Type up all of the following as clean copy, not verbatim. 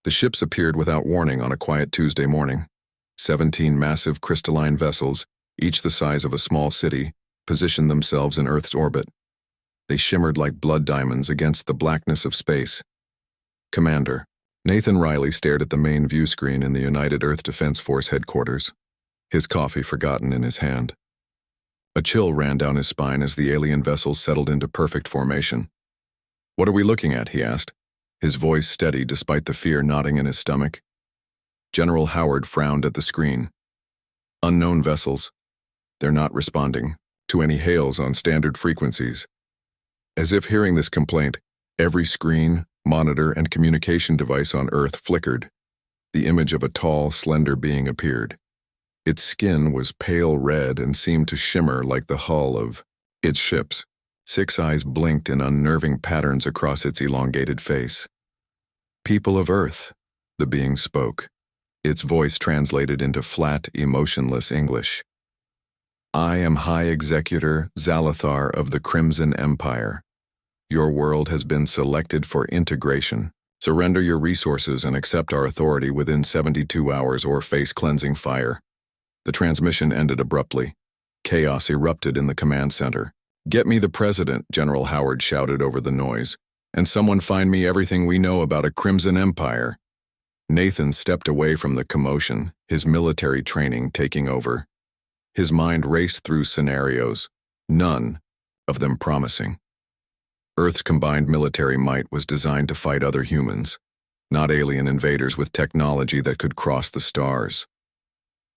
The ships appeared without warning on a quiet Tuesday morning. 17 massive crystalline vessels, each the size of a small city, positioned themselves in Earth's orbit. They shimmered like blood diamonds against the blackness of space. Commander. Nathan Riley stared at the main view screen in the United Earth Defense Force headquarters, his coffee forgotten in his hand. A chill ran down his spine as the alien vessels settled into perfect formation. "What are we looking at?" he asked, his voice steady despite the fear knotting in his stomach. General Howard frowned at the screen. "Unknown vessels. They're not responding to any hails on standard frequencies." As if hearing this complaint, every screen, monitor, and communication device on Earth flickered. The image of a tall, slender being appeared. Its skin was pale red and seemed to shimmer like the hull of its ships. 6 eyes blinked in unnerving patterns across its elongated face. "People of Earth," the being spoke, its voice translated into flat, emotionless English. "I am High Executor Zalathar of the Crimson Empire. Your world has been selected for integration. Surrender your resources and accept our authority within 72 hours or face cleansing fire." The transmission ended abruptly. Chaos erupted in the command center. "Get me the president," General Howard shouted over the noise, "and someone find me everything we know about a Crimson Empire." Nathan stepped away from the commotion, his military training taking over. His mind raced through scenarios, none of them promising. Earth's combined military might was designed to fight other humans, not alien invaders with technology that could cross the stars.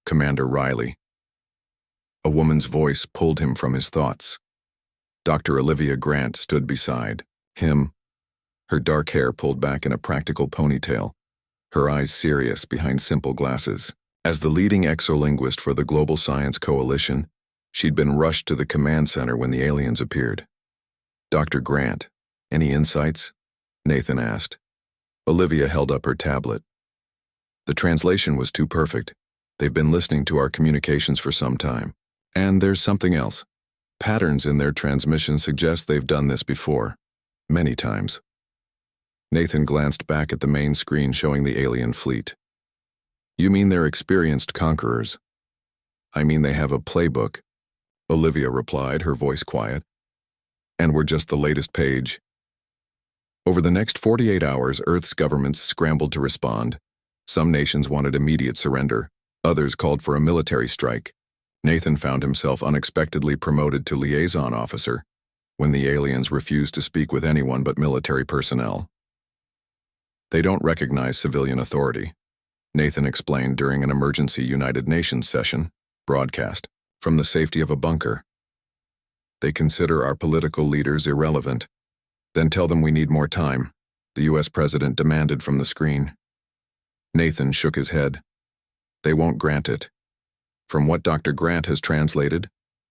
Commander Riley. A woman's voice pulled him from his thoughts. Dr. Olivia Grant stood beside him, her dark hair pulled back in a practical ponytail, her eyes serious behind simple glasses. As the leading exolinguist for the Global Science Coalition, she'd been rushed to the command center when the aliens appeared. "Dr. Grant, any insights?" Nathan asked. Olivia held up her tablet. "The translation was too perfect. They've been listening to our communications for some time. And there's something else. Patterns in their transmission suggest they've done this before. Many times." Nathan glanced back at the main screen showing the alien fleet. "You mean they're experienced conquerors?" "I mean they have a playbook," Olivia replied, her voice quiet. "And we're just the latest page." Over the next 48 hours, Earth's governments scrambled to respond. Some nations wanted immediate surrender. Others called for a military strike. Nathan found himself unexpectedly promoted to liaison officer when the aliens refused to speak with anyone but military personnel. "They don't recognize civilian authority," Nathan explained during an emergency United Nations session, broadcast from the safety of a bunker. "They consider our political leaders irrelevant." "Then tell them we need more time," the U.S. president demanded from the screen. Nathan shook his head. "They won't grant it. From what Dr. Grant has translated,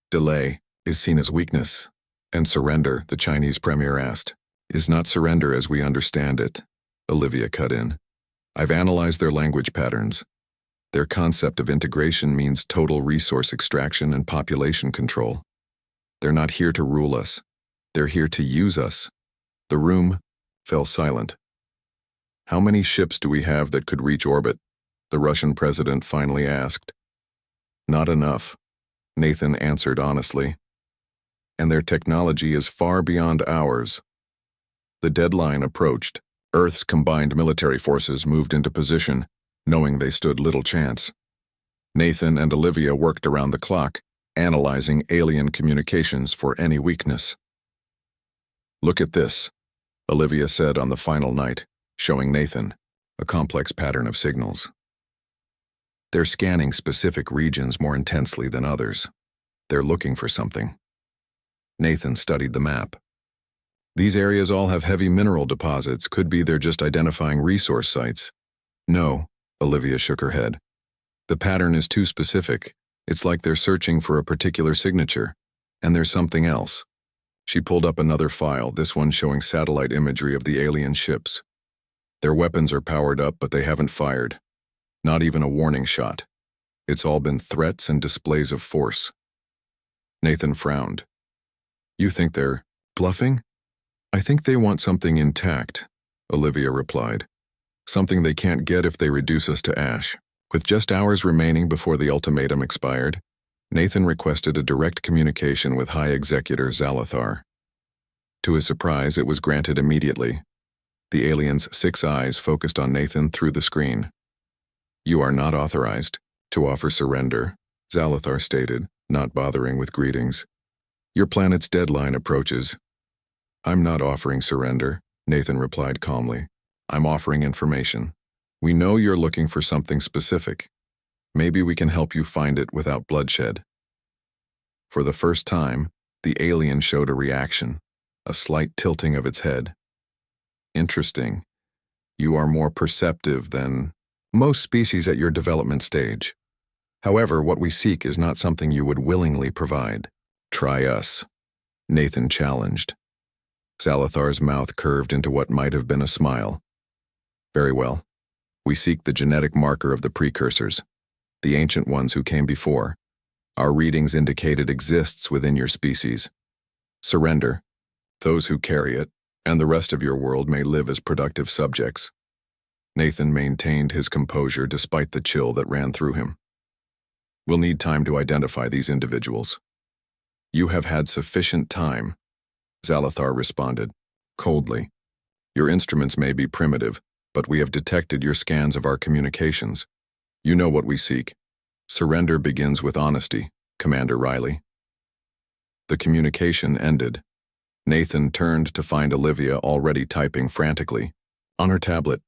delay is seen as weakness, and surrender," the Chinese premier asked, "is not surrender as we understand it," Olivia cut in. "I've analyzed their language patterns. Their concept of integration means total resource extraction and population control. They're not here to rule us. They're here to use us." The room fell silent. "How many ships do we have that could reach orbit?" the Russian president finally asked. "Not enough," Nathan answered honestly. "And their technology is far beyond ours." The deadline approached. Earth's combined military forces moved into position, knowing they stood little chance. Nathan and Olivia worked around the clock, analyzing alien communications for any weakness. "Look at this," Olivia said on the final night, showing Nathan a complex pattern of signals. "They're scanning specific regions more intensely than others. They're looking for something." Nathan studied the map. "These areas all have heavy mineral deposits. Could be they're just identifying resource sites." "No," Olivia shook her head. "The pattern is too specific. It's like they're searching for a particular signature. And there's something else." She pulled up another file, this one showing satellite imagery of the alien ships. "Their weapons are powered up, but they haven't fired. Not even a warning shot. It's all been threats and displays of force." Nathan frowned. "You think they're bluffing?" "I think they want something intact," Olivia replied. something they can't get if they reduce us to ash. With just hours remaining before the ultimatum expired, Nathan requested a direct communication with High Executor Zalathar. To his surprise, it was granted immediately. The alien's 6 eyes focused on Nathan through the screen. "You are not authorized to offer surrender," Zalathar stated, not bothering with greetings. "Your planet's deadline approaches." "I'm not offering surrender," Nathan replied calmly. "I'm offering information. We know you're looking for something specific. Maybe we can help you find it without bloodshed." For the first time, the alien showed a reaction, a slight tilting of its head. "Interesting. You are more perceptive than most species at your development stage. However, what we seek is not something you would willingly provide. Try us," Nathan challenged. Zalathar's mouth curved into what might have been a smile. "Very well. We seek the genetic marker of the precursors, the ancient ones who came before. Our readings indicate it exists within your species. Surrender. Those who carry it, and the rest of your world may live as productive subjects." Nathan maintained his composure despite the chill that ran through him. "We'll need time to identify these individuals." "You have had sufficient time," Zalathar responded, coldly. "Your instruments may be primitive, but we have detected your scans of our communications. You know what we seek. Surrender begins with honesty, Commander Riley." The communication ended. Nathan turned to find Olivia already typing frantically. On her tablet.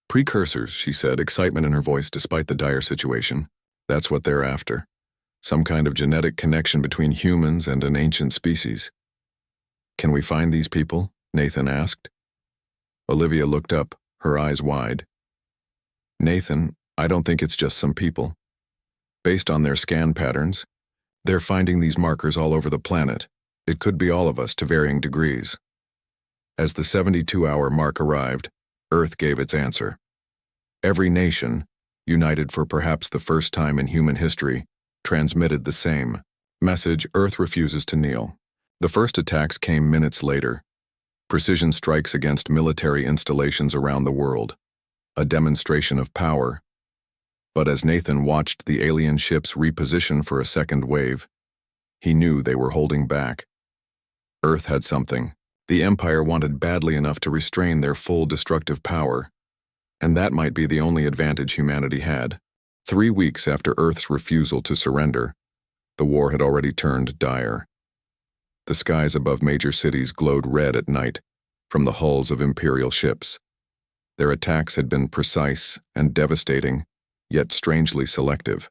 "Precursors," she said, excitement in her voice despite the dire situation. "That's what they're after. Some kind of genetic connection between humans and an ancient species." "Can we find these people?" Nathan asked. Olivia looked up, her eyes wide. "Nathan, I don't think it's just some people. Based on their scan patterns, they're finding these markers all over the planet. It could be all of us to varying degrees." As the 72-hour mark arrived, Earth gave its answer. Every nation, united for perhaps the first time in human history, transmitted the same message: Earth refuses to kneel. The first attacks came minutes later. Precision strikes against military installations around the world. A demonstration of power. But as Nathan watched the alien ships reposition for a second wave, he knew they were holding back. Earth had something the Empire wanted badly enough to restrain their full destructive power, and that might be the only advantage humanity had. 3 weeks after Earth's refusal to surrender, the war had already turned dire. The skies above major cities glowed red at night from the hulls of Imperial ships. Their attacks had been precise and devastating, yet strangely selective.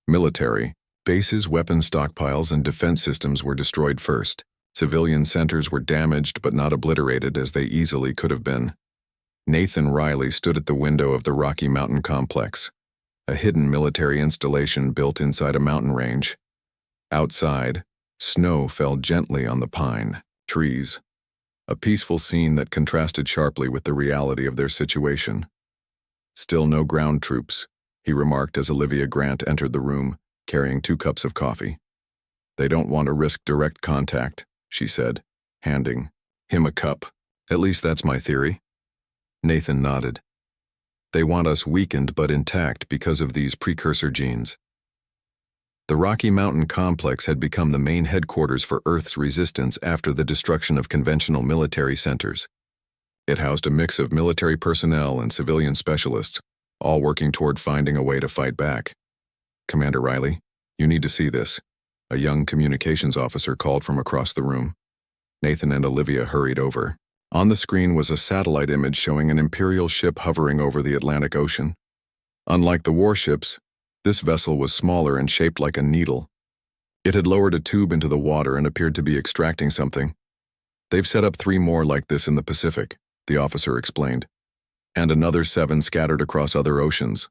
Military bases, weapon stockpiles, and defense systems were destroyed first. Civilian centers were damaged but not obliterated as they easily could have been. Nathan Riley stood at the window of the Rocky Mountain Complex, a hidden military installation built inside a mountain range. Outside, snow fell gently on the pine trees, a peaceful scene that contrasted sharply with the reality of their situation. "Still no ground troops," he remarked as Olivia Grant entered the room, carrying 2 cups of coffee. "They don't want to risk direct contact," she said, handing him a cup. "At least that's my theory." Nathan nodded. "They want us weakened but intact because of these precursor genes." The Rocky Mountain Complex had become the main headquarters for Earth's resistance after the destruction of conventional military centers. It housed a mix of military personnel and civilian specialists, all working toward finding a way to fight back. "Commander Riley, you need to see this," a young communications officer called from across the room. Nathan and Olivia hurried over. On the screen was a satellite image showing an Imperial ship hovering over the Atlantic Ocean. Unlike the warships, this vessel was smaller and shaped like a needle. It had lowered a tube into the water and appeared to be extracting something. "They've set up 3 more like this in the Pacific," the officer explained, "and another 7 scattered across other oceans."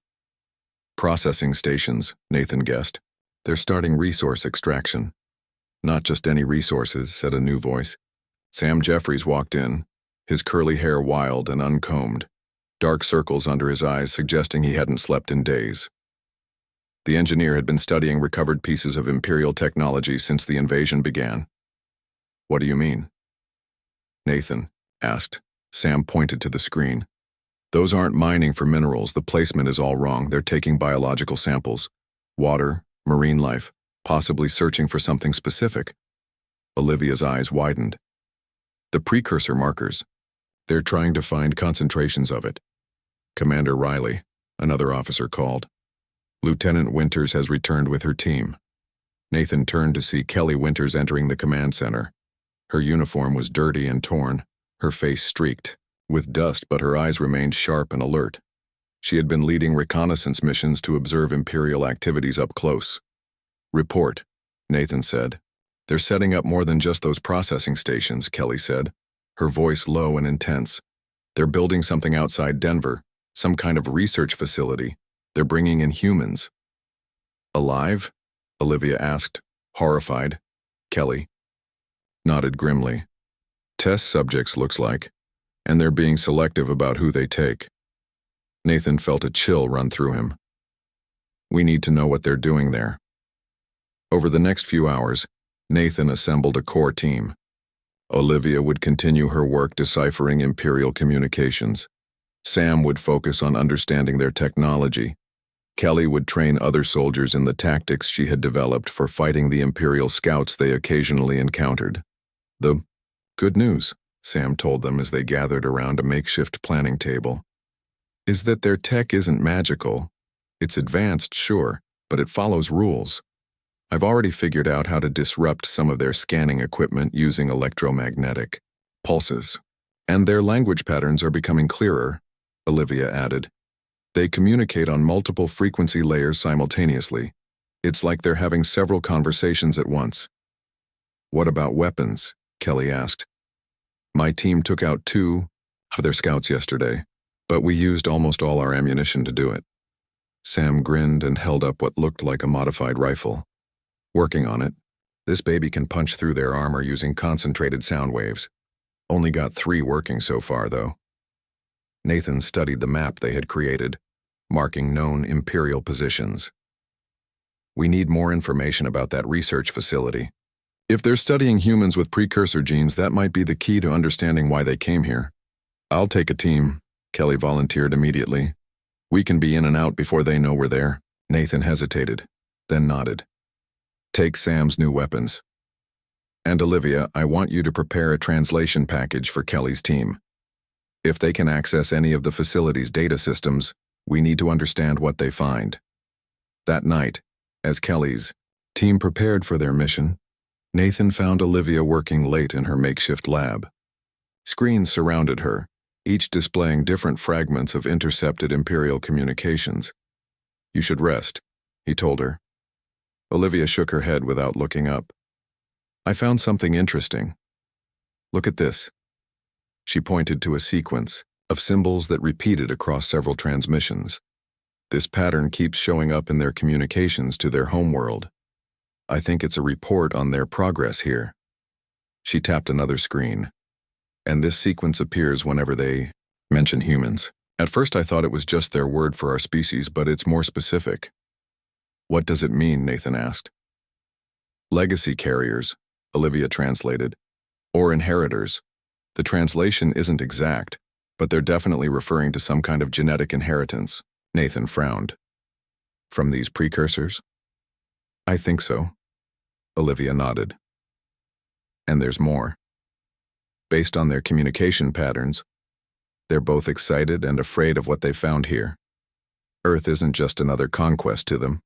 "Processing stations," Nathan guessed. "They're starting resource extraction." "Not just any resources," said a new voice. Sam Jeffries walked in, his curly hair wild and uncombed, dark circles under his eyes suggesting he hadn't slept in days. The engineer had been studying recovered pieces of Imperial technology since the invasion began. "What do you mean?" Nathan asked. Sam pointed to the screen. Those aren't mining for minerals. The placement is all wrong. They're taking biological samples. Water, marine life, possibly searching for something specific. Olivia's eyes widened. The precursor markers. They're trying to find concentrations of it. Commander Riley, another officer called. Lieutenant Winters has returned with her team. Nathan turned to see Kelly Winters entering the command center. Her uniform was dirty and torn, her face streaked with dust, but her eyes remained sharp and alert. She had been leading reconnaissance missions to observe Imperial activities up close. Report, Nathan said. They're setting up more than just those processing stations, Kelly said, her voice low and intense. They're building something outside Denver, some kind of research facility. They're bringing in humans. Alive? Olivia asked, horrified. Kelly nodded grimly. Test subjects, looks like, and they're being selective about who they take. Nathan felt a chill run through him. We need to know what they're doing there. Over the next few hours, Nathan assembled a core team. Olivia would continue her work deciphering Imperial communications. Sam would focus on understanding their technology. Kelly would train other soldiers in the tactics she had developed for fighting the Imperial scouts they occasionally encountered. The good news, Sam told them as they gathered around a makeshift planning table, is that their tech isn't magical. It's advanced, sure, but it follows rules. I've already figured out how to disrupt some of their scanning equipment using electromagnetic pulses. And their language patterns are becoming clearer, Olivia added. They communicate on multiple frequency layers simultaneously. It's like they're having several conversations at once. What about weapons? Kelly asked. My team took out 2 of their scouts yesterday, but we used almost all our ammunition to do it. Sam grinned and held up what looked like a modified rifle. Working on it. This baby can punch through their armor using concentrated sound waves. Only got 3 working so far, though. Nathan studied the map they had created, marking known Imperial positions. We need more information about that research facility. If they're studying humans with precursor genes, that might be the key to understanding why they came here. I'll take a team, Kelly volunteered immediately. We can be in and out before they know we're there. Nathan hesitated, then nodded. Take Sam's new weapons. And Olivia, I want you to prepare a translation package for Kelly's team. If they can access any of the facility's data systems, we need to understand what they find. That night, as Kelly's team prepared for their mission, Nathan found Olivia working late in her makeshift lab. Screens surrounded her, each displaying different fragments of intercepted Imperial communications. You should rest, he told her. Olivia shook her head without looking up. I found something interesting. Look at this. She pointed to a sequence of symbols that repeated across several transmissions. This pattern keeps showing up in their communications to their homeworld. I think it's a report on their progress here. She tapped another screen. And this sequence appears whenever they mention humans. At first I thought it was just their word for our species, but it's more specific. What does it mean? Nathan asked. Legacy carriers, Olivia translated, or inheritors. The translation isn't exact, but they're definitely referring to some kind of genetic inheritance. Nathan frowned. From these precursors? I think so. Olivia nodded. And there's more. Based on their communication patterns, they're both excited and afraid of what they found here. Earth isn't just another conquest to them.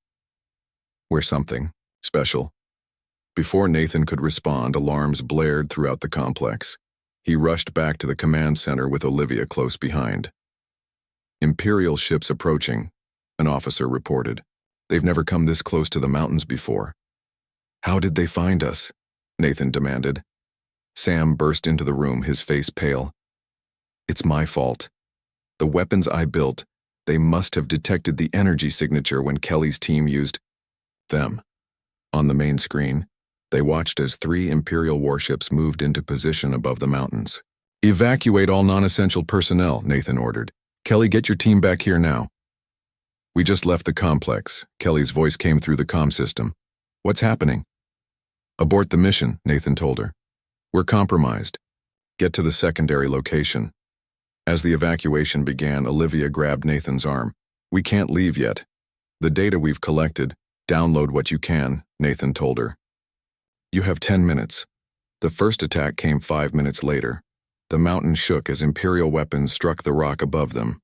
We're something special. Before Nathan could respond, alarms blared throughout the complex. He rushed back to the command center with Olivia close behind. Imperial ships approaching, an officer reported. They've never come this close to the mountains before. How did they find us? Nathan demanded. Sam burst into the room, his face pale. It's my fault. The weapons I built, they must have detected the energy signature when Kelly's team used them. On the main screen, they watched as 3 Imperial warships moved into position above the mountains. Evacuate all non-essential personnel, Nathan ordered. Kelly, get your team back here now. We just left the complex. Kelly's voice came through the comm system. What's happening? Abort the mission, Nathan told her. We're compromised. Get to the secondary location. As the evacuation began, Olivia grabbed Nathan's arm. "We can't leave yet. The data we've collected, download what you can," Nathan told her. "You have 10 minutes. The first attack came 5 minutes later. The mountain shook as Imperial weapons struck the rock above them.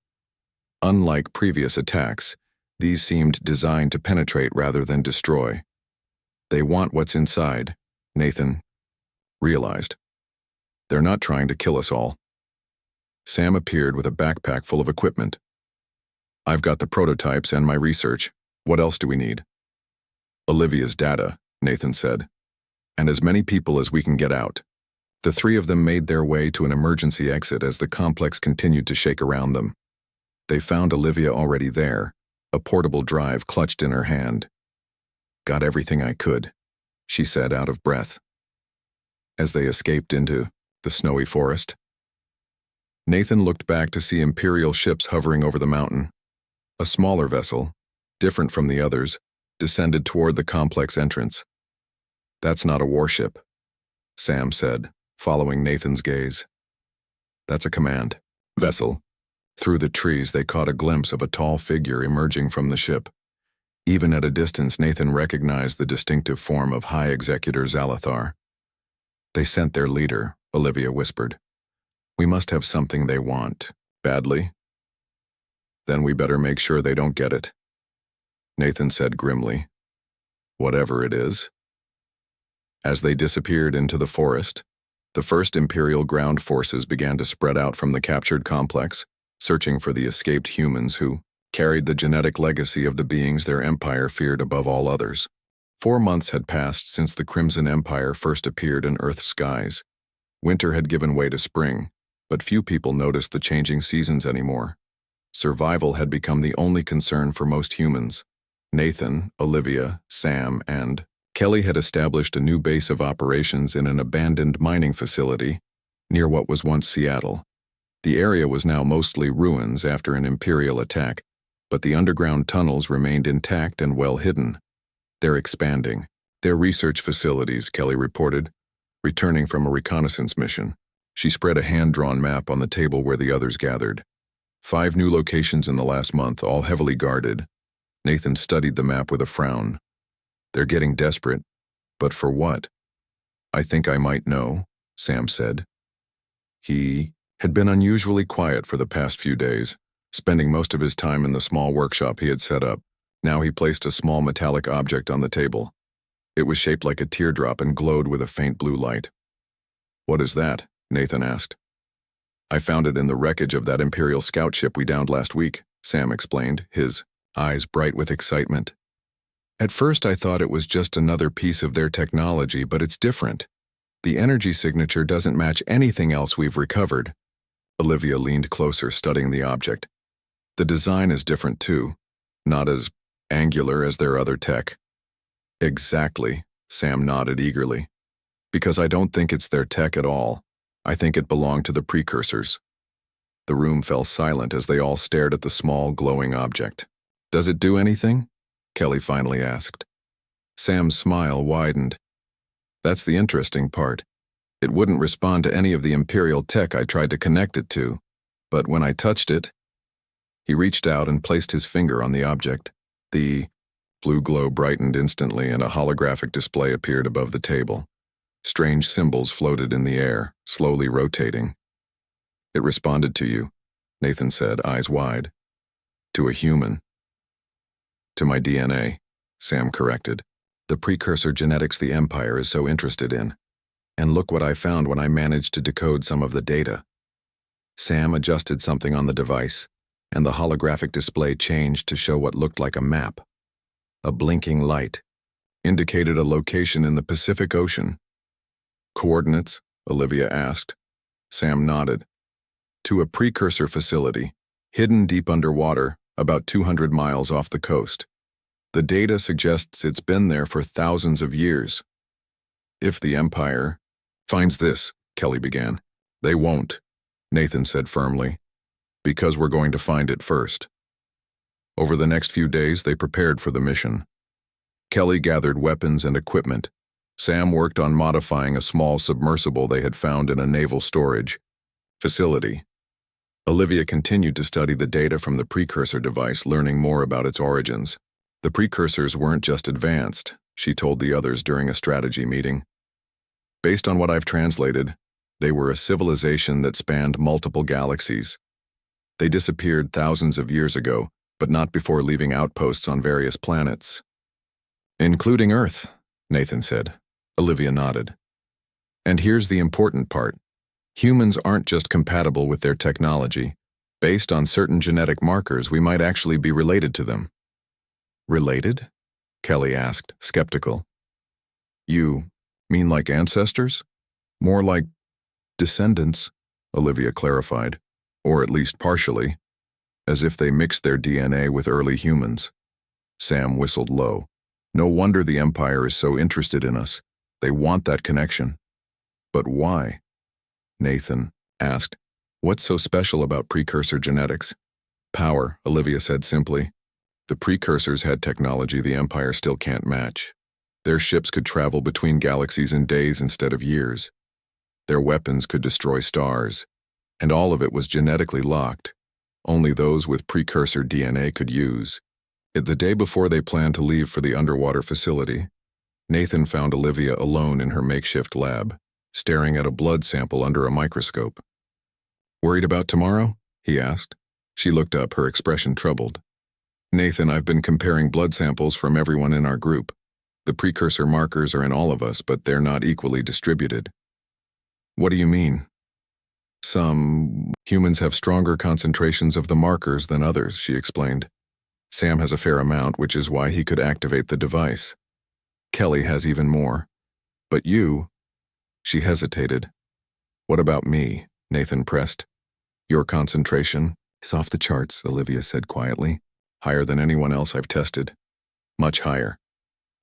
Unlike previous attacks, these seemed designed to penetrate rather than destroy. They want what's inside," Nathan realized. "They're not trying to kill us all." Sam appeared with a backpack full of equipment. "I've got the prototypes and my research. What else do we need?" "Olivia's data," Nathan said, "and as many people as we can get out." The three of them made their way to an emergency exit as the complex continued to shake around them. They found Olivia already there, a portable drive clutched in her hand. "Got everything I could," she said out of breath, as they escaped into the snowy forest. Nathan looked back to see Imperial ships hovering over the mountain. A smaller vessel, different from the others, descended toward the complex entrance. "That's not a warship," Sam said, following Nathan's gaze. "That's a command vessel." Through the trees, they caught a glimpse of a tall figure emerging from the ship. Even at a distance, Nathan recognized the distinctive form of High Executor Zalathar. "They sent their leader," Olivia whispered. "We must have something they want. Badly? Then we better make sure they don't get it," Nathan said grimly. "Whatever it is." As they disappeared into the forest, the first Imperial ground forces began to spread out from the captured complex, searching for the escaped humans who carried the genetic legacy of the beings their empire feared above all others. 4 months had passed since the Crimson Empire first appeared in Earth's skies. Winter had given way to spring, but few people noticed the changing seasons anymore. Survival had become the only concern for most humans. Nathan, Olivia, Sam, and Kelly had established a new base of operations in an abandoned mining facility near what was once Seattle. The area was now mostly ruins after an Imperial attack, but the underground tunnels remained intact and well hidden. "They're expanding their research facilities," Kelly reported, returning from a reconnaissance mission. She spread a hand-drawn map on the table where the others gathered. 5 new locations in the last month, all heavily guarded. Nathan studied the map with a frown. "They're getting desperate, but for what?" "I think I might know," Sam said. He had been unusually quiet for the past few days, spending most of his time in the small workshop he had set up. Now he placed a small metallic object on the table. It was shaped like a teardrop and glowed with a faint blue light. "What is that?" Nathan asked. "I found it in the wreckage of that Imperial scout ship we downed last week," Sam explained, his eyes bright with excitement. "At first I thought it was just another piece of their technology, but it's different. The energy signature doesn't match anything else we've recovered." Olivia leaned closer, studying the object. "The design is different too, not as angular as their other tech." "Exactly," Sam nodded eagerly. "Because I don't think it's their tech at all. I think it belonged to the precursors." The room fell silent as they all stared at the small, glowing object. "Does it do anything?" Kelly finally asked. Sam's smile widened. "That's the interesting part. It wouldn't respond to any of the Imperial tech I tried to connect it to, but when I touched it..." He reached out and placed his finger on the object. The blue glow brightened instantly and a holographic display appeared above the table. Strange symbols floated in the air, slowly rotating. "It responded to you," Nathan said, eyes wide. "To a human." "To my DNA," Sam corrected. "The precursor genetics the Empire is so interested in. And look what I found when I managed to decode some of the data." Sam adjusted something on the device, and the holographic display changed to show what looked like a map. A blinking light indicated a location in the Pacific Ocean. "Coordinates?" Olivia asked. Sam nodded. "To a precursor facility, hidden deep underwater, about 200 miles off the coast. The data suggests it's been there for thousands of years." "If the Empire finds this," Kelly began. "They won't," Nathan said firmly, "because we're going to find it first." Over the next few days, they prepared for the mission. Kelly gathered weapons and equipment. Sam worked on modifying a small submersible they had found in a naval storage facility. Olivia continued to study the data from the precursor device, learning more about its origins. The precursors weren't just advanced, she told the others during a strategy meeting. Based on what I've translated, they were a civilization that spanned multiple galaxies. They disappeared thousands of years ago, but not before leaving outposts on various planets. Including Earth, Nathan said. Olivia nodded. And here's the important part. Humans aren't just compatible with their technology. Based on certain genetic markers, we might actually be related to them. Related? Kelly asked, skeptical. You mean like ancestors? More like descendants, Olivia clarified, or at least partially, as if they mixed their DNA with early humans. Sam whistled low. No wonder the Empire is so interested in us. They want that connection. But why? Nathan asked. What's so special about precursor genetics? Power, Olivia said simply. The precursors had technology the Empire still can't match. Their ships could travel between galaxies in days instead of years. Their weapons could destroy stars. And all of it was genetically locked. Only those with precursor DNA could use. The day before they planned to leave for the underwater facility, Nathan found Olivia alone in her makeshift lab, staring at a blood sample under a microscope. Worried about tomorrow? He asked. She looked up, her expression troubled. Nathan, I've been comparing blood samples from everyone in our group. The precursor markers are in all of us, but they're not equally distributed. What do you mean? Some humans have stronger concentrations of the markers than others, she explained. Sam has a fair amount, which is why he could activate the device. Kelly has even more. But you... She hesitated. What about me? Nathan pressed. Your concentration is off the charts, Olivia said quietly. Higher than anyone else I've tested. Much higher.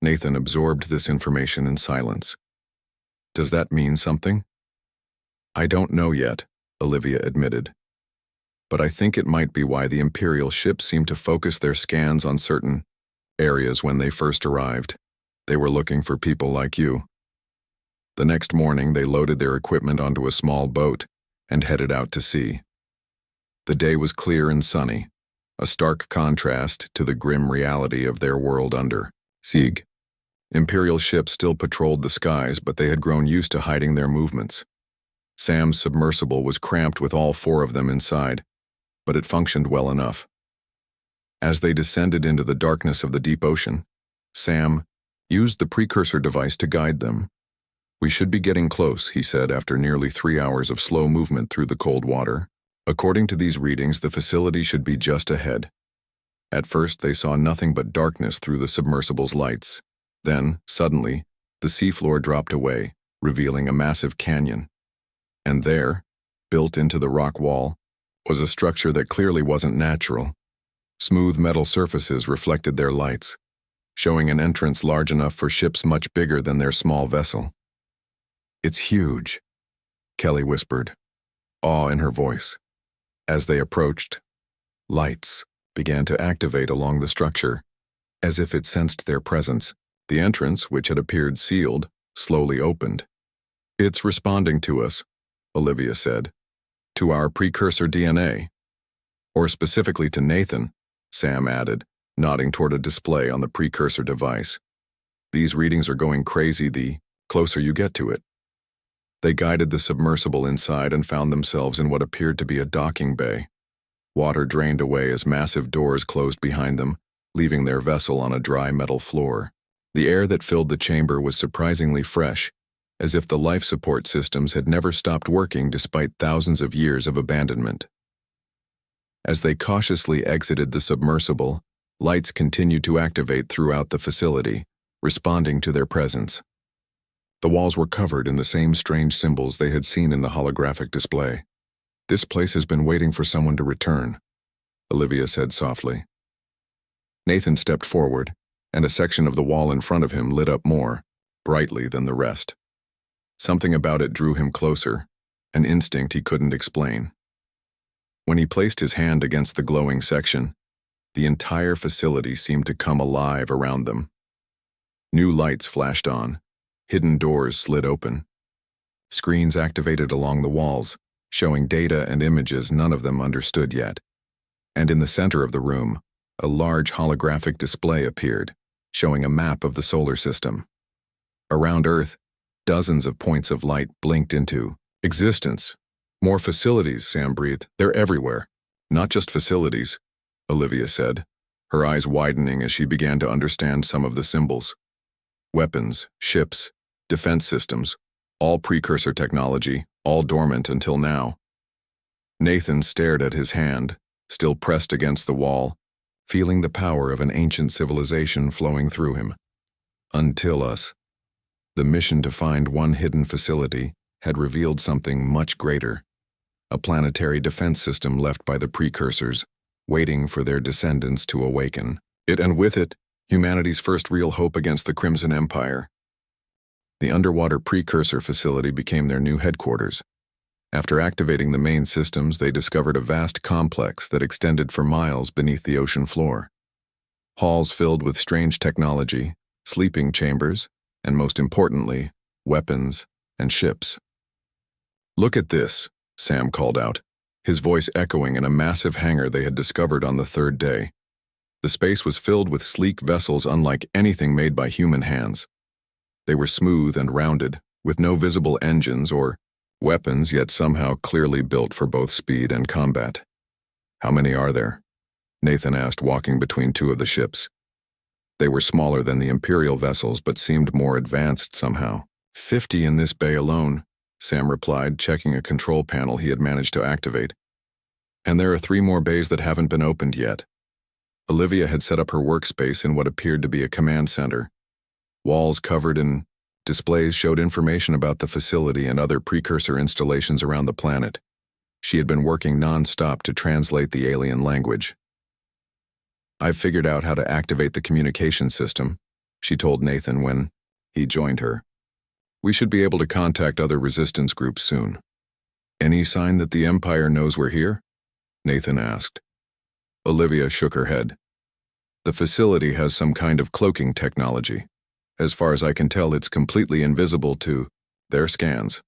Nathan absorbed this information in silence. Does that mean something? I don't know yet, Olivia admitted. But I think it might be why the Imperial ships seemed to focus their scans on certain areas when they first arrived. They were looking for people like you. The next morning, they loaded their equipment onto a small boat and headed out to sea. The day was clear and sunny, a stark contrast to the grim reality of their world under siege. Imperial ships still patrolled the skies, but they had grown used to hiding their movements. Sam's submersible was cramped with all four of them inside, but it functioned well enough. As they descended into the darkness of the deep ocean, Sam used the precursor device to guide them. We should be getting close, he said after nearly 3 hours of slow movement through the cold water. According to these readings, the facility should be just ahead. At first, they saw nothing but darkness through the submersible's lights. Then, suddenly, the seafloor dropped away, revealing a massive canyon. And there, built into the rock wall, was a structure that clearly wasn't natural. Smooth metal surfaces reflected their lights, showing an entrance large enough for ships much bigger than their small vessel. It's huge, Kelly whispered, awe in her voice. As they approached, lights began to activate along the structure, as if it sensed their presence. The entrance, which had appeared sealed, slowly opened. It's responding to us, Olivia said. To our precursor DNA. Or specifically to Nathan, Sam added, nodding toward a display on the precursor device. These readings are going crazy the closer you get to it. They guided the submersible inside and found themselves in what appeared to be a docking bay. Water drained away as massive doors closed behind them, leaving their vessel on a dry metal floor. The air that filled the chamber was surprisingly fresh, as if the life support systems had never stopped working despite thousands of years of abandonment. As they cautiously exited the submersible, lights continued to activate throughout the facility, responding to their presence. The walls were covered in the same strange symbols they had seen in the holographic display. This place has been waiting for someone to return, Olivia said softly. Nathan stepped forward, and a section of the wall in front of him lit up more brightly than the rest. Something about it drew him closer, an instinct he couldn't explain. When he placed his hand against the glowing section, the entire facility seemed to come alive around them. New lights flashed on. Hidden doors slid open. Screens activated along the walls, showing data and images none of them understood yet. And in the center of the room, a large holographic display appeared, showing a map of the solar system. Around Earth, dozens of points of light blinked into existence. More facilities, Sam breathed. They're everywhere. Not just facilities, Olivia said, her eyes widening as she began to understand some of the symbols. Weapons, ships, defense systems, all precursor technology, all dormant until now. Nathan stared at his hand, still pressed against the wall, feeling the power of an ancient civilization flowing through him. Until us. The mission to find one hidden facility had revealed something much greater. A planetary defense system left by the precursors, waiting for their descendants to awaken. It, and with it, humanity's first real hope against the Crimson Empire. The underwater precursor facility became their new headquarters. After activating the main systems, they discovered a vast complex that extended for miles beneath the ocean floor. Halls filled with strange technology, sleeping chambers, and most importantly, weapons and ships. "Look at this," Sam called out, his voice echoing in a massive hangar they had discovered on the third day. The space was filled with sleek vessels unlike anything made by human hands. They were smooth and rounded, with no visible engines or weapons, yet somehow clearly built for both speed and combat. "How many are there?" Nathan asked, walking between two of the ships. They were smaller than the Imperial vessels, but seemed more advanced somehow. 50 in this bay alone," Sam replied, checking a control panel he had managed to activate. "And there are 3 more bays that haven't been opened yet." Olivia had set up her workspace in what appeared to be a command center. Walls covered in displays showed information about the facility and other precursor installations around the planet. She had been working non-stop to translate the alien language. "I've figured out how to activate the communication system," she told Nathan when he joined her. "We should be able to contact other resistance groups soon." "Any sign that the Empire knows we're here?" Nathan asked. Olivia shook her head. "The facility has some kind of cloaking technology. As far as I can tell, it's completely invisible to their scans."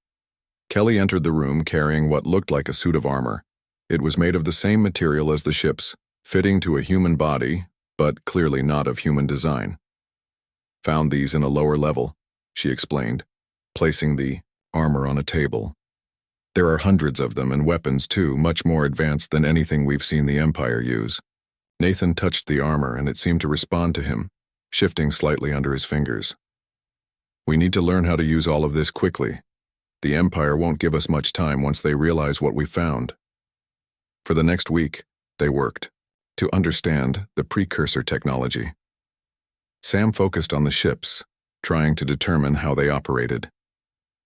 Kelly entered the room carrying what looked like a suit of armor. It was made of the same material as the ship's, fitting to a human body, but clearly not of human design. "Found these in a lower level," she explained, placing the armor on a table. "There are hundreds of them, and weapons too, much more advanced than anything we've seen the Empire use." Nathan touched the armor, and it seemed to respond to him, shifting slightly under his fingers. "We need to learn how to use all of this quickly. The Empire won't give us much time once they realize what we found." For the next week, they worked to understand the precursor technology. Sam focused on the ships, trying to determine how they operated.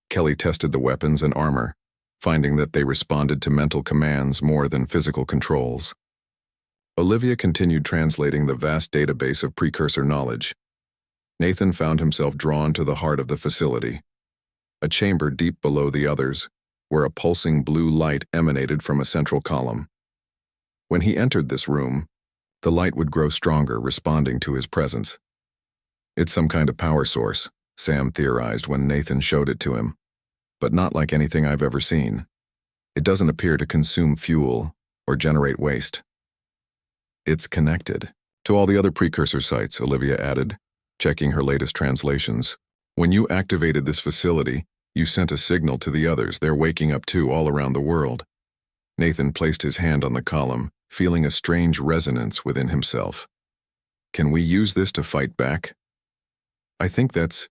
Kelly tested the weapons and armor, finding that they responded to mental commands more than physical controls. Olivia continued translating the vast database of precursor knowledge. Nathan found himself drawn to the heart of the facility, a chamber deep below the others, where a pulsing blue light emanated from a central column. When he entered this room, the light would grow stronger, responding to his presence. "It's some kind of power source," Sam theorized when Nathan showed it to him, "but not like anything I've ever seen. It doesn't appear to consume fuel or generate waste." "It's connected to all the other precursor sites," Olivia added, checking her latest translations. "When you activated this facility, you sent a signal to the others. They're waking up too all around the world." Nathan placed his hand on the column, feeling a strange resonance within himself. "Can we use this to fight back?" "I think that's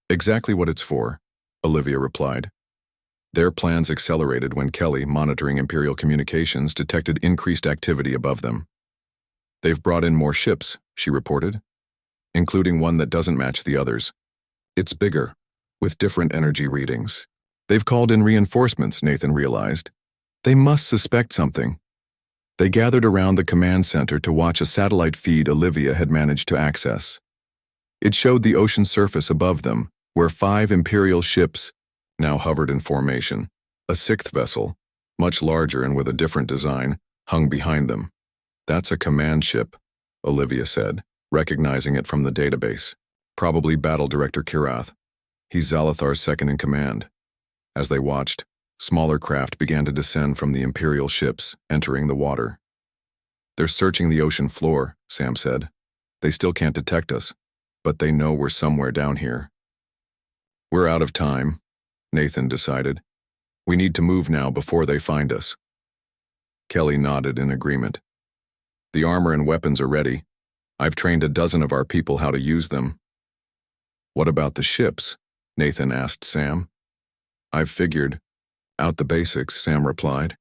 exactly what it's for," Olivia replied. Their plans accelerated when Kelly, monitoring Imperial communications, detected increased activity above them. "They've brought in more ships," she reported, "including one that doesn't match the others. It's bigger, with different energy readings. They've called in reinforcements," Nathan realized. "They must suspect something." They gathered around the command center to watch a satellite feed Olivia had managed to access. It showed the ocean surface above them, where 5 Imperial ships now hovered in formation. A 6th vessel, much larger and with a different design, hung behind them. "That's a command ship," Olivia said, recognizing it from the database. "Probably Battle Director Kirath. He's Zalathar's second in command." As they watched, Smaller craft began to descend from the Imperial ships, entering the water. "They're searching the ocean floor," Sam said. "They still can't detect us, but they know we're somewhere down here." "We're out of time," Nathan decided. "We need to move now before they find us." Kelly nodded in agreement. "The armor and weapons are ready. I've trained a dozen of our people how to use them." "What about the ships?" Nathan asked Sam. "I've figured out the basics," Sam replied.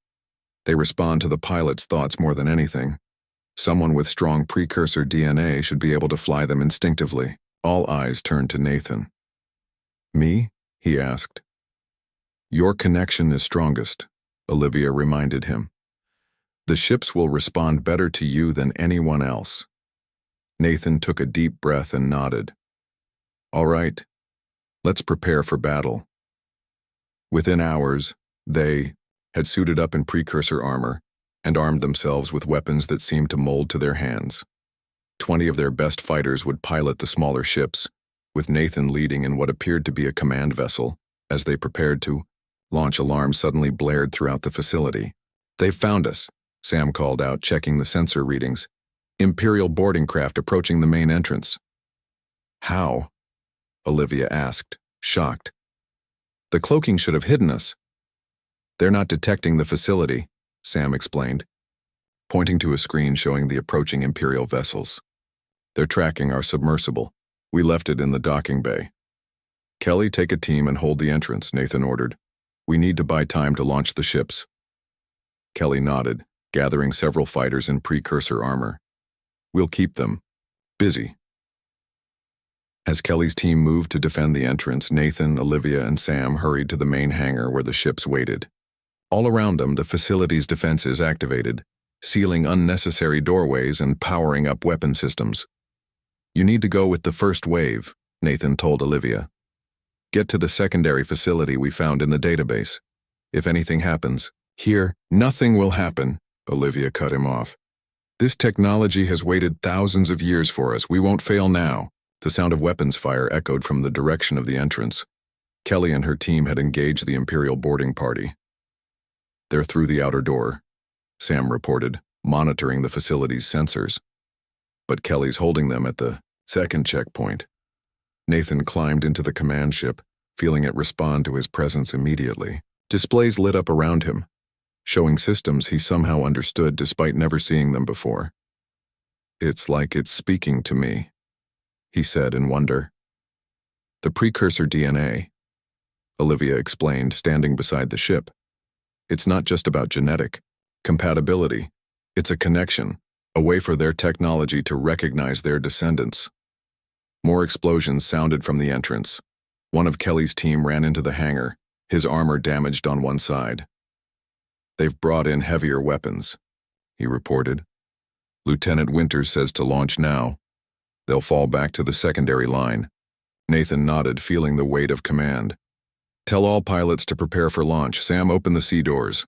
"They respond to the pilot's thoughts more than anything. Someone with strong precursor DNA should be able to fly them instinctively." All eyes turned to Nathan. "Me?" he asked. "Your connection is strongest," Olivia reminded him. "The ships will respond better to you than anyone else." Nathan took a deep breath and nodded. "All right, let's prepare for battle." Within hours, they had suited up in precursor armor and armed themselves with weapons that seemed to mold to their hands. 20 of their best fighters would pilot the smaller ships, with Nathan leading in what appeared to be a command vessel. As they prepared to launch, alarms suddenly blared throughout the facility. "They've found us," Sam called out, checking the sensor readings. "Imperial boarding craft approaching the main entrance." "How?" Olivia asked, shocked. "The cloaking should have hidden us." "They're not detecting the facility," Sam explained, pointing to a screen showing the approaching Imperial vessels. "They're tracking our submersible. We left it in the docking bay." "Kelly, take a team and hold the entrance," Nathan ordered. "We need to buy time to launch the ships." Kelly nodded, gathering several fighters in precursor armor. "We'll keep them busy." As Kelly's team moved to defend the entrance, Nathan, Olivia, and Sam hurried to the main hangar where the ships waited. All around them, the facility's defenses activated, sealing unnecessary doorways and powering up weapon systems. "You need to go with the first wave," Nathan told Olivia. "Get to the secondary facility we found in the database. If anything happens here, nothing will happen," Olivia cut him off. "This technology has waited thousands of years for us. We won't fail now." The sound of weapons fire echoed from the direction of the entrance. Kelly and her team had engaged the Imperial boarding party. "They're through the outer door," Sam reported, monitoring the facility's sensors. "But Kelly's holding them at the second checkpoint." Nathan climbed into the command ship, feeling it respond to his presence immediately. Displays lit up around him, showing systems he somehow understood despite never seeing them before. "It's like it's speaking to me," he said in wonder. "The precursor DNA," Olivia explained, standing beside the ship. "It's not just about genetic compatibility. It's a connection, a way for their technology to recognize their descendants." More explosions sounded from the entrance. One of Kelly's team ran into the hangar, his armor damaged on one side. "They've brought in heavier weapons," he reported. "Lieutenant Winters says to launch now. They'll fall back to the secondary line." Nathan nodded, feeling the weight of command. "Tell all pilots to prepare for launch. Sam, open the sea doors."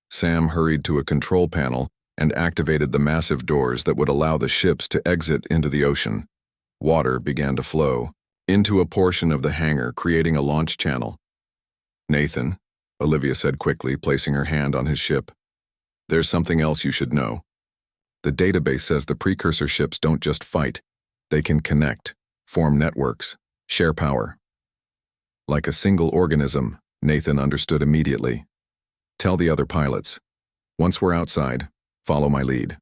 Sam hurried to a control panel and activated the massive doors that would allow the ships to exit into the ocean. Water began to flow into a portion of the hangar, creating a launch channel. "Nathan," Olivia said quickly, placing her hand on his ship. "There's something else you should know. The database says the precursor ships don't just fight. They can connect, form networks, share power." Like a single organism, Nathan understood immediately. "Tell the other pilots. Once we're outside, follow my lead."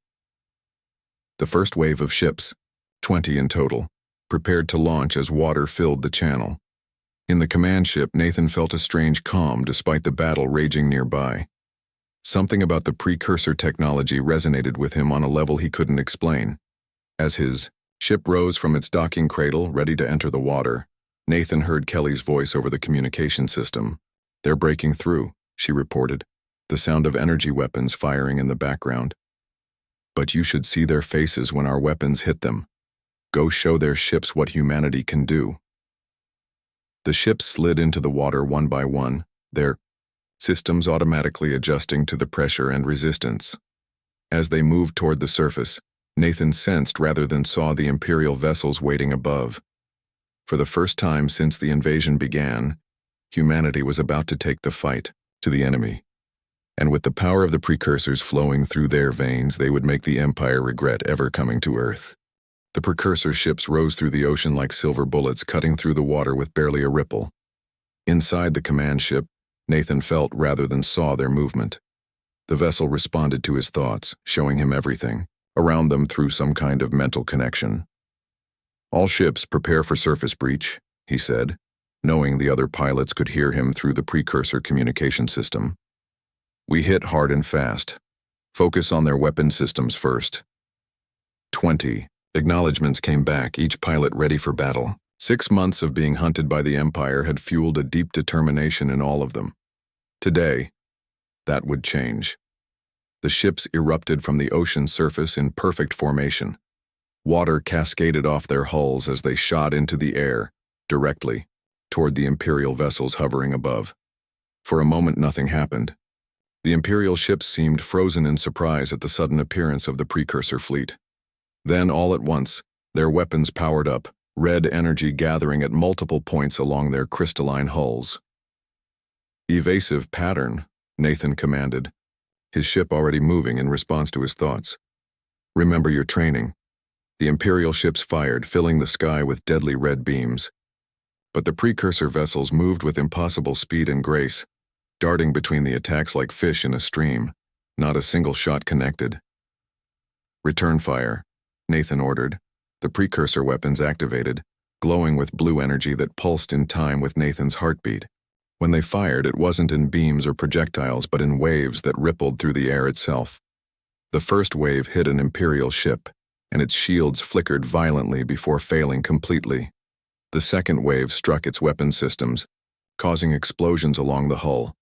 The first wave of ships, 20 in total, prepared to launch as water filled the channel. In the command ship, Nathan felt a strange calm despite the battle raging nearby. Something about the precursor technology resonated with him on a level he couldn't explain. As his ship rose from its docking cradle, ready to enter the water, Nathan heard Kelly's voice over the communication system. "They're breaking through," she reported, the sound of energy weapons firing in the background. "But you should see their faces when our weapons hit them. Go show their ships what humanity can do." The ships slid into the water one by one, their systems automatically adjusting to the pressure and resistance. As they moved toward the surface, Nathan sensed rather than saw the Imperial vessels waiting above. For the first time since the invasion began, humanity was about to take the fight. to the enemy. And with the power of the precursors flowing through their veins, they would make the Empire regret ever coming to Earth. The precursor ships rose through the ocean like silver bullets, cutting through the water with barely a ripple. Inside the command ship, Nathan felt rather than saw their movement. The vessel responded to his thoughts, showing him everything around them through some kind of mental connection. "All ships prepare for surface breach," he said, knowing the other pilots could hear him through the precursor communication system. "We hit hard and fast. Focus on their weapon systems first." 20. Acknowledgements came back, each pilot ready for battle. 6 months of being hunted by the Empire had fueled a deep determination in all of them. Today, that would change. The ships erupted from the ocean surface in perfect formation. Water cascaded off their hulls as they shot into the air, directly, toward the Imperial vessels hovering above. For a moment nothing happened. The Imperial ships seemed frozen in surprise at the sudden appearance of the precursor fleet. Then, all at once, their weapons powered up, red energy gathering at multiple points along their crystalline hulls. "Evasive pattern," Nathan commanded, his ship already moving in response to his thoughts. "Remember your training." The Imperial ships fired, filling the sky with deadly red beams. But the precursor vessels moved with impossible speed and grace, darting between the attacks like fish in a stream. Not a single shot connected. "Return fire," Nathan ordered, the precursor weapons activated, glowing with blue energy that pulsed in time with Nathan's heartbeat. When they fired, it wasn't in beams or projectiles, but in waves that rippled through the air itself. The first wave hit an Imperial ship, and its shields flickered violently before failing completely. The second wave struck its weapon systems, causing explosions along the hull.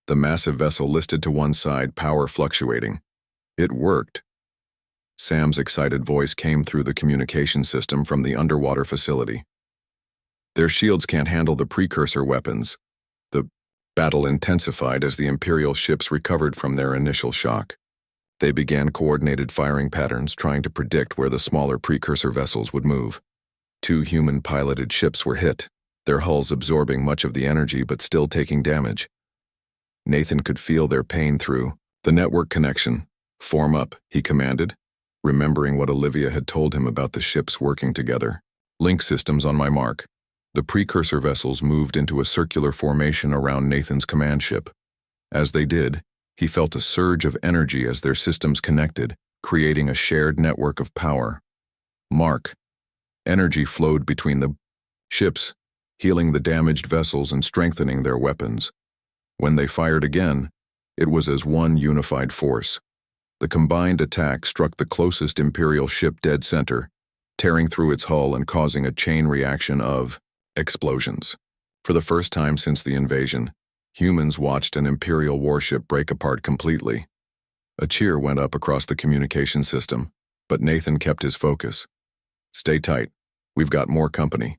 The massive vessel listed to one side, power fluctuating. It worked. Sam's excited voice came through the communication system from the underwater facility. "Their shields can't handle the precursor weapons." The battle intensified as the Imperial ships recovered from their initial shock. They began coordinated firing patterns, trying to predict where the smaller precursor vessels would move. 2 human-piloted ships were hit, their hulls absorbing much of the energy but still taking damage. Nathan could feel their pain through the network connection. "Form up," he commanded, remembering what Olivia had told him about the ships working together. "Link systems on my mark." The precursor vessels moved into a circular formation around Nathan's command ship. As they did, he felt a surge of energy as their systems connected, creating a shared network of power. "Mark." Energy flowed between the ships, healing the damaged vessels and strengthening their weapons. When they fired again, it was as one unified force. The combined attack struck the closest Imperial ship dead center, tearing through its hull and causing a chain reaction of explosions. For the first time since the invasion, humans watched an Imperial warship break apart completely. A cheer went up across the communication system, but Nathan kept his focus. "Stay tight. We've got more company."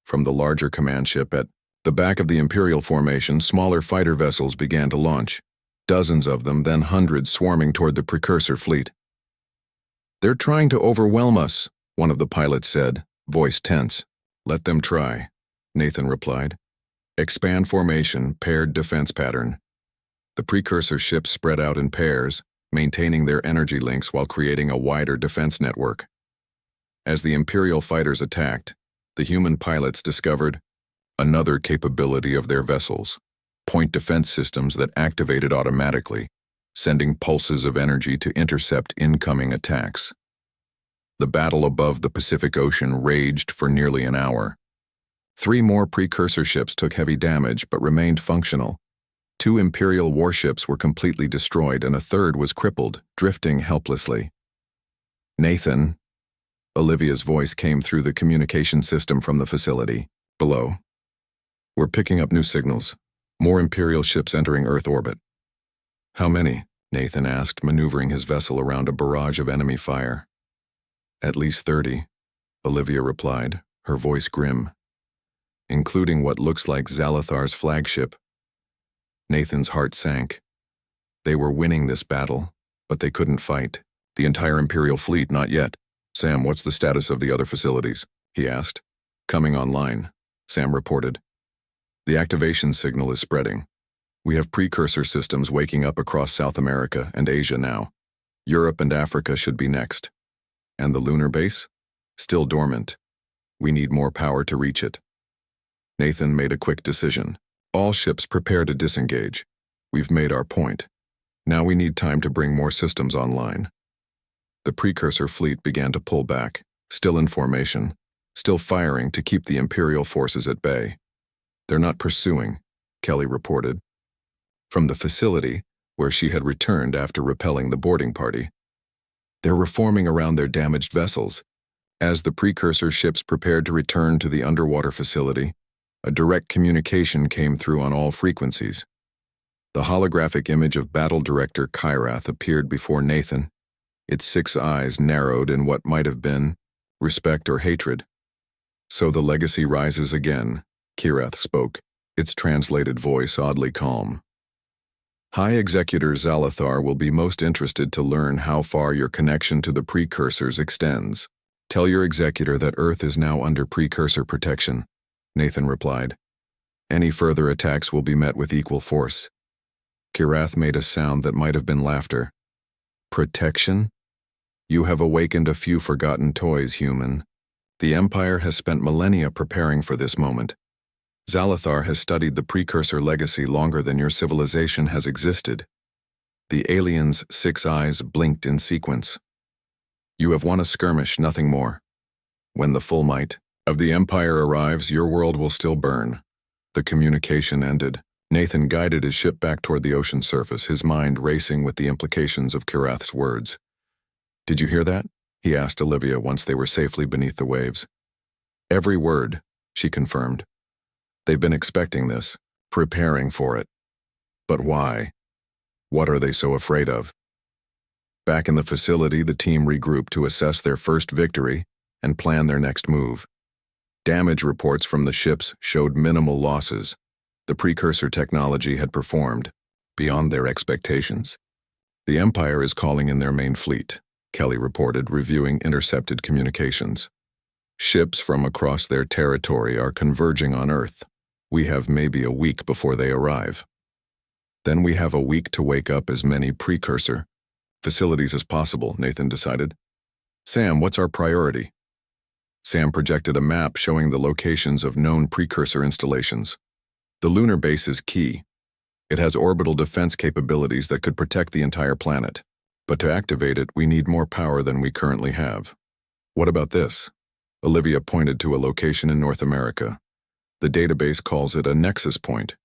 From the larger command ship at the back of the Imperial formation, smaller fighter vessels began to launch. Dozens of them, then hundreds swarming toward the precursor fleet. "They're trying to overwhelm us," one of the pilots said, voice tense. "Let them try," Nathan replied. "Expand formation, paired defense pattern." The precursor ships spread out in pairs, maintaining their energy links while creating a wider defense network. As the Imperial fighters attacked, the human pilots discovered another capability of their vessels: point defense systems that activated automatically, sending pulses of energy to intercept incoming attacks. The battle above the Pacific Ocean raged for nearly an hour. 3 more precursor ships took heavy damage but remained functional. 2 Imperial warships were completely destroyed and a third was crippled, drifting helplessly. "Nathan," Olivia's voice came through the communication system from the facility below. "We're picking up new signals. More Imperial ships entering Earth orbit." "How many?" Nathan asked, maneuvering his vessel around a barrage of enemy fire. "At least 30, Olivia replied, her voice grim. "Including what looks like Zalathar's flagship." Nathan's heart sank. They were winning this battle, but they couldn't fight. "The entire Imperial fleet, not yet. Sam, what's the status of the other facilities?" he asked. "Coming online," Sam reported. "The activation signal is spreading. We have precursor systems waking up across South America and Asia now. Europe and Africa should be next. And the lunar base? Still dormant. We need more power to reach it. Nathan made a quick decision. All ships prepare to disengage. We've made our point. Now we need time to bring more systems online. The precursor fleet began to pull back, still in formation, still firing to keep the Imperial forces at bay. They're not pursuing, Kelly reported. From the facility, where she had returned after repelling the boarding party. They're reforming around their damaged vessels. As the precursor ships prepared to return to the underwater facility, a direct communication came through on all frequencies. The holographic image of Battle Director Kyrath appeared before Nathan, its 6 eyes narrowed in what might have been respect or hatred. So the legacy rises again, Kyrath spoke, its translated voice oddly calm. High Executor Zalathar will be most interested to learn how far your connection to the precursors extends. Tell your executor that Earth is now under precursor protection, Nathan replied. Any further attacks will be met with equal force. Kyrath made a sound that might have been laughter. Protection? You have awakened a few forgotten toys, human. The Empire has spent millennia preparing for this moment. Zalathar has studied the precursor legacy longer than your civilization has existed. The aliens' 6 eyes blinked in sequence. You have won a skirmish, nothing more. When the full might of the Empire arrives, your world will still burn. The communication ended. Nathan guided his ship back toward the ocean surface, his mind racing with the implications of Kyrath's words. Did you hear that? He asked Olivia once they were safely beneath the waves. Every word, she confirmed. They've been expecting this, preparing for it. But why? What are they so afraid of? Back in the facility, the team regrouped to assess their first victory and plan their next move. Damage reports from the ships showed minimal losses. The precursor technology had performed beyond their expectations. The Empire is calling in their main fleet, Kelly reported, reviewing intercepted communications. Ships from across their territory are converging on Earth. We have maybe a week before they arrive. Then we have a week to wake up as many precursor facilities as possible, Nathan decided. Sam, what's our priority? Sam projected a map showing the locations of known precursor installations. The lunar base is key. It has orbital defense capabilities that could protect the entire planet. But to activate it, we need more power than we currently have. What about this? Olivia pointed to a location in North America. The database calls it a nexus point.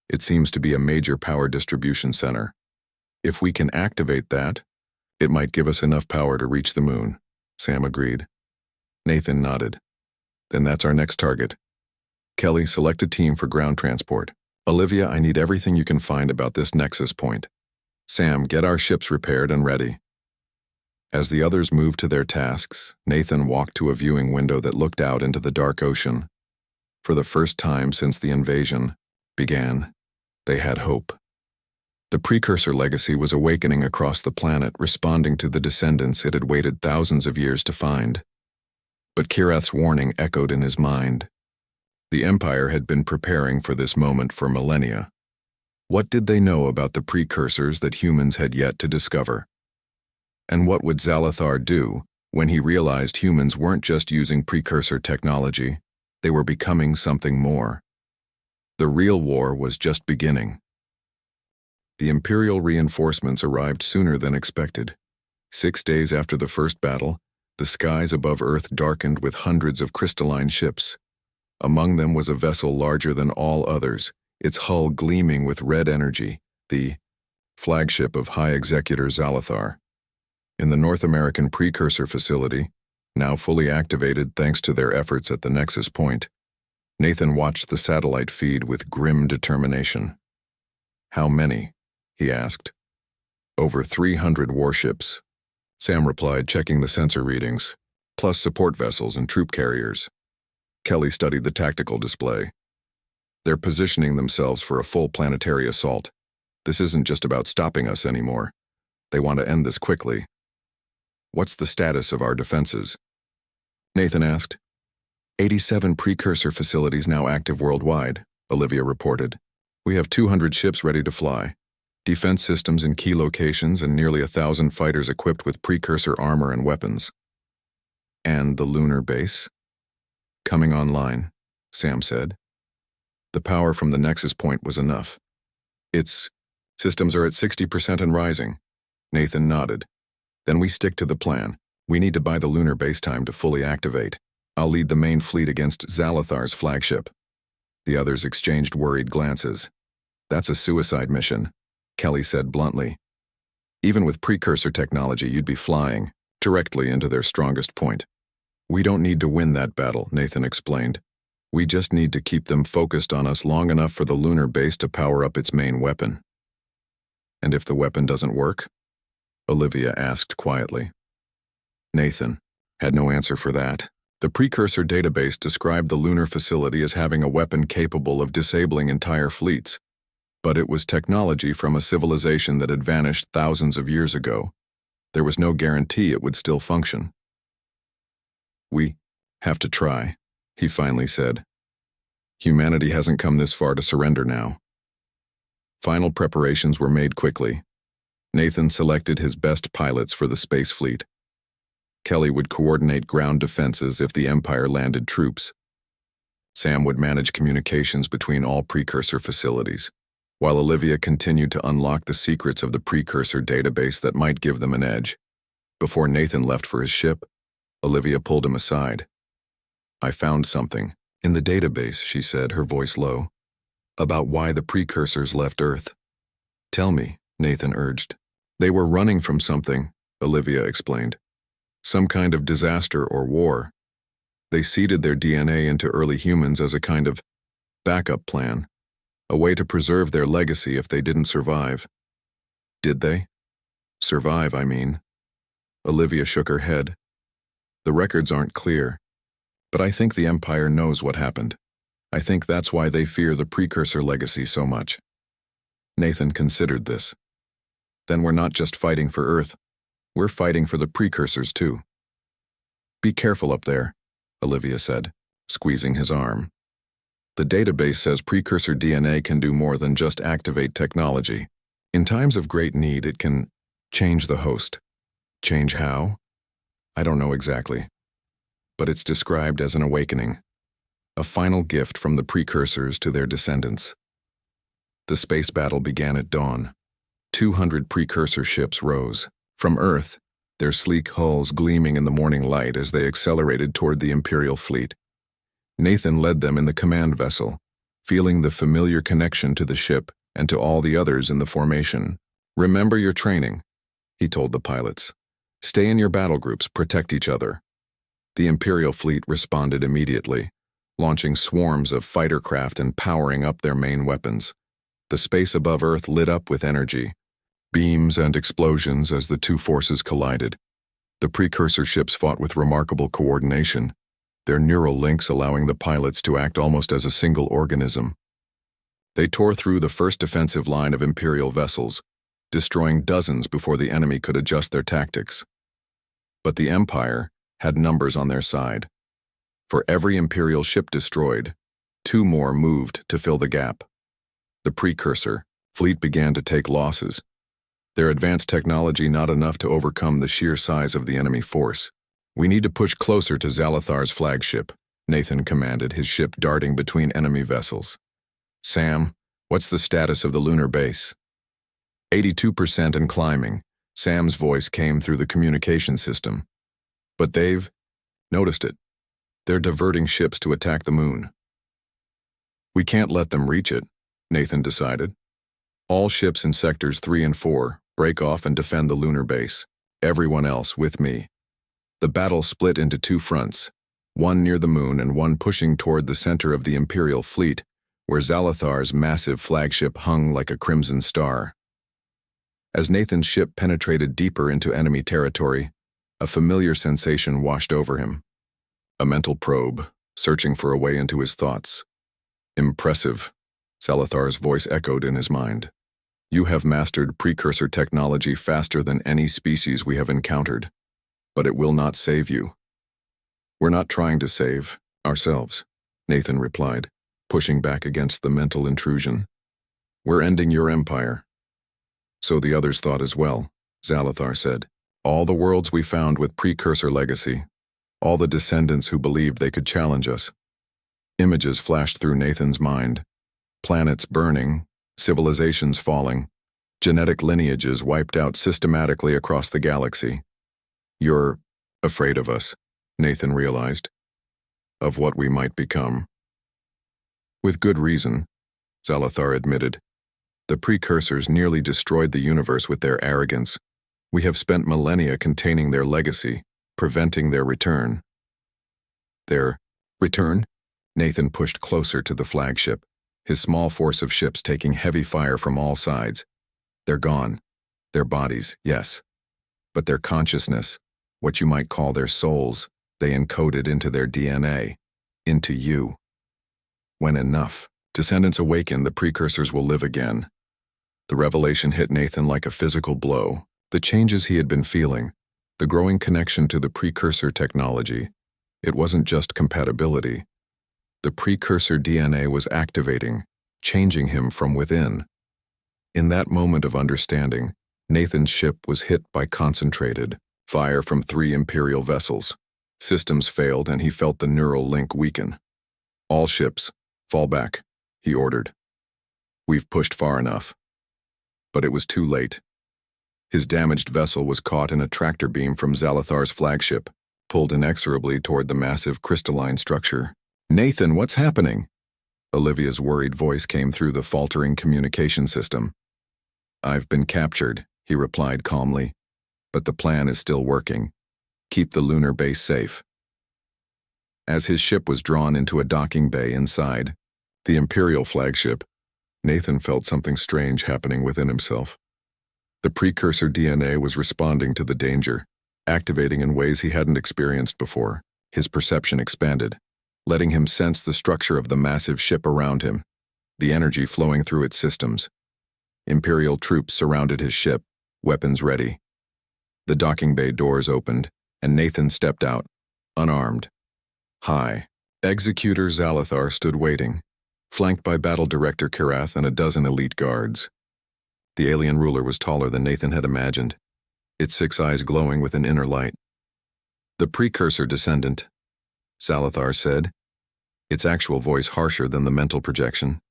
It seems to be a major power distribution center. If we can activate that, it might give us enough power to reach the moon, Sam agreed. Nathan nodded. Then that's our next target. Kelly, select a team for ground transport. Olivia, I need everything you can find about this nexus point. Sam, get our ships repaired and ready. As the others moved to their tasks, Nathan walked to a viewing window that looked out into the dark ocean. For the first time since the invasion began, they had hope. The precursor legacy was awakening across the planet, responding to the descendants it had waited thousands of years to find. But Kyrath's warning echoed in his mind. The Empire had been preparing for this moment for millennia. What did they know about the precursors that humans had yet to discover? And what would Zalathar do when he realized humans weren't just using precursor technology, they were becoming something more? The real war was just beginning. The Imperial reinforcements arrived sooner than expected. 6 days after the first battle, the skies above Earth darkened with hundreds of crystalline ships. Among them was a vessel larger than all others, its hull gleaming with red energy, the flagship of High Executor Zalathar. In the North American precursor facility, now fully activated thanks to their efforts at the Nexus Point, Nathan watched the satellite feed with grim determination. How many? He asked. Over 300 warships, Sam replied, checking the sensor readings, plus support vessels and troop carriers. Kelly studied the tactical display. They're positioning themselves for a full planetary assault. This isn't just about stopping us anymore. They want to end this quickly. What's the status of our defenses? Nathan asked. 87 precursor facilities now active worldwide, Olivia reported. We have 200 ships ready to fly, defense systems in key locations, and nearly 1,000 fighters equipped with precursor armor and weapons. And the lunar base? Coming online, Sam said. The power from the nexus point was enough. Its systems are at 60% and rising. Nathan nodded. Then we stick to the plan. We need to buy the lunar base time to fully activate. I'll lead the main fleet against Zalathar's flagship. The others exchanged worried glances. That's a suicide mission, Kelly said bluntly. Even with precursor technology, you'd be flying directly into their strongest point. We don't need to win that battle, Nathan explained. We just need to keep them focused on us long enough for the lunar base to power up its main weapon. And if the weapon doesn't work? Olivia asked quietly. Nathan had no answer for that. The precursor database described the lunar facility as having a weapon capable of disabling entire fleets, but it was technology from a civilization that had vanished thousands of years ago. There was no guarantee it would still function. We have to try, he finally said. Humanity hasn't come this far to surrender now. Final preparations were made quickly. Nathan selected his best pilots for the space fleet. Kelly would coordinate ground defenses if the Empire landed troops. Sam would manage communications between all precursor facilities, while Olivia continued to unlock the secrets of the precursor database that might give them an edge. Before Nathan left for his ship, Olivia pulled him aside. I found something in the database, she said, her voice low, about why the precursors left Earth. Tell me, Nathan urged. They were running from something, Olivia explained. Some kind of disaster or war. They seeded their DNA into early humans as a kind of backup plan, a way to preserve their legacy if they didn't survive. Did they? Survive, I mean. Olivia shook her head. The records aren't clear, but I think the Empire knows what happened. I think that's why they fear the precursor legacy so much. Nathan considered this. Then we're not just fighting for Earth. We're fighting for the precursors too. Be careful up there, Olivia said, squeezing his arm. The database says precursor DNA can do more than just activate technology. In times of great need, it can change the host. Change how? I don't know exactly. But it's described as an awakening, a final gift from the precursors to their descendants. The space battle began at dawn. 200 precursor ships rose. From Earth, their sleek hulls gleaming in the morning light as they accelerated toward the Imperial fleet. Nathan led them in the command vessel, feeling the familiar connection to the ship and to all the others in the formation. Remember your training, he told the pilots. Stay in your battle groups, protect each other. The Imperial fleet responded immediately, launching swarms of fighter craft and powering up their main weapons. The space above Earth lit up with energy, beams and explosions as the two forces collided. The precursor ships fought with remarkable coordination, their neural links allowing the pilots to act almost as a single organism. They tore through the first defensive line of Imperial vessels, destroying dozens before the enemy could adjust their tactics. But the Empire had numbers on their side. For every Imperial ship destroyed, 2 more moved to fill the gap. The precursor fleet began to take losses, their advanced technology not enough to overcome the sheer size of the enemy force. We need to push closer to Zalathar's flagship, Nathan commanded, his ship darting between enemy vessels. Sam, what's the status of the lunar base? 82% and climbing, Sam's voice came through the communication system. But they've noticed it. They're diverting ships to attack the moon. We can't let them reach it, Nathan decided. All ships in sectors 3 and 4 break off and defend the lunar base. Everyone else with me. The battle split into 2 fronts, one near the moon and one pushing toward the center of the Imperial fleet, where Zalathar's massive flagship hung like a crimson star. As Nathan's ship penetrated deeper into enemy territory, a familiar sensation washed over him. A mental probe, searching for a way into his thoughts. Impressive, Zalathar's voice echoed in his mind. You have mastered precursor technology faster than any species we have encountered, but it will not save you. We're not trying to save ourselves, Nathan replied, pushing back against the mental intrusion. We're ending your empire." "So the others thought as well," Zalathar said. "All the worlds we found with precursor legacy. All the descendants who believed they could challenge us." Images flashed through Nathan's mind. Planets burning, civilizations falling, genetic lineages wiped out systematically across the galaxy. "You're afraid of us," Nathan realized. "Of what we might become." "With good reason," Zalathar admitted. "The precursors nearly destroyed the universe with their arrogance. We have spent millennia containing their legacy, preventing their return." "Their return?" Nathan pushed closer to the flagship, his small force of ships taking heavy fire from all sides. "They're gone. Their bodies, yes. But their consciousness, what you might call their souls, they encoded into their DNA, into you. When enough descendants awaken, the precursors will live again." The revelation hit Nathan like a physical blow. The changes he had been feeling, the growing connection to the precursor technology, it wasn't just compatibility. The precursor DNA was activating, changing him from within. In that moment of understanding, Nathan's ship was hit by concentrated fire from 3 Imperial vessels. Systems failed and he felt the neural link weaken. "All ships, fall back," he ordered. "We've pushed far enough." But it was too late. His damaged vessel was caught in a tractor beam from Zalathar's flagship, pulled inexorably toward the massive crystalline structure. "Nathan, what's happening?" Olivia's worried voice came through the faltering communication system. "I've been captured," he replied calmly. "But the plan is still working. Keep the lunar base safe." As his ship was drawn into a docking bay inside, the Imperial flagship, Nathan felt something strange happening within himself. The precursor DNA was responding to the danger, activating in ways he hadn't experienced before. His perception expanded, letting him sense the structure of the massive ship around him, the energy flowing through its systems. Imperial troops surrounded his ship, weapons ready. The docking bay doors opened, and Nathan stepped out, unarmed. High Executor Zalathar stood waiting, flanked by Battle Director Karath and a dozen elite guards. The alien ruler was taller than Nathan had imagined, its 6 eyes glowing with an inner light. "The precursor descendant," Zalathar said, its actual voice harsher than the mental projection.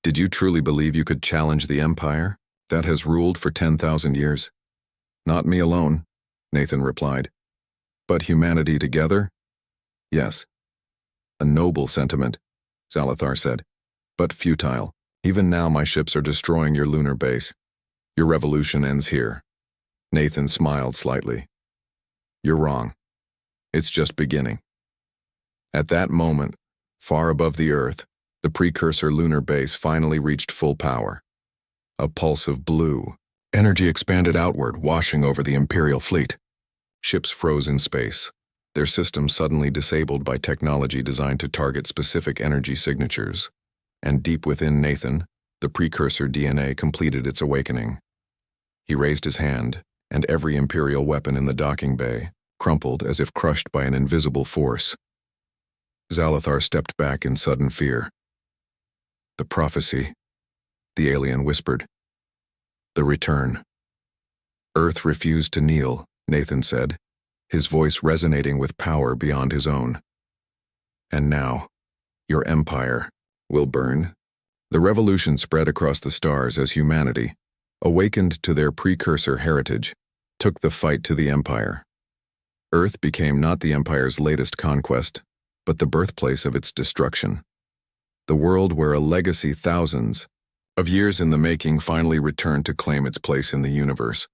"Did you truly believe you could challenge the Empire that has ruled for 10,000 years? "Not me alone," Nathan replied. "But humanity together? Yes." "A noble sentiment," Zalathar said, "but futile. Even now my ships are destroying your lunar base. Your revolution ends here." Nathan smiled slightly. "You're wrong. It's just beginning." At that moment, far above the Earth, the precursor lunar base finally reached full power. A pulse of blue. Energy expanded outward, washing over the Imperial fleet. Ships froze in space, their systems suddenly disabled by technology designed to target specific energy signatures. And deep within Nathan, the precursor DNA completed its awakening. He raised his hand, and every Imperial weapon in the docking bay crumpled as if crushed by an invisible force. Zalathar stepped back in sudden fear. "The prophecy," the alien whispered. "The return." "Earth refused to kneel," Nathan said, his voice resonating with power beyond his own. "And now, your empire will burn." The revolution spread across the stars as humanity, awakened to their precursor heritage, took the fight to the Empire. Earth became not the Empire's latest conquest, but the birthplace of its destruction. The world where a legacy thousands of years in the making finally returned to claim its place in the universe.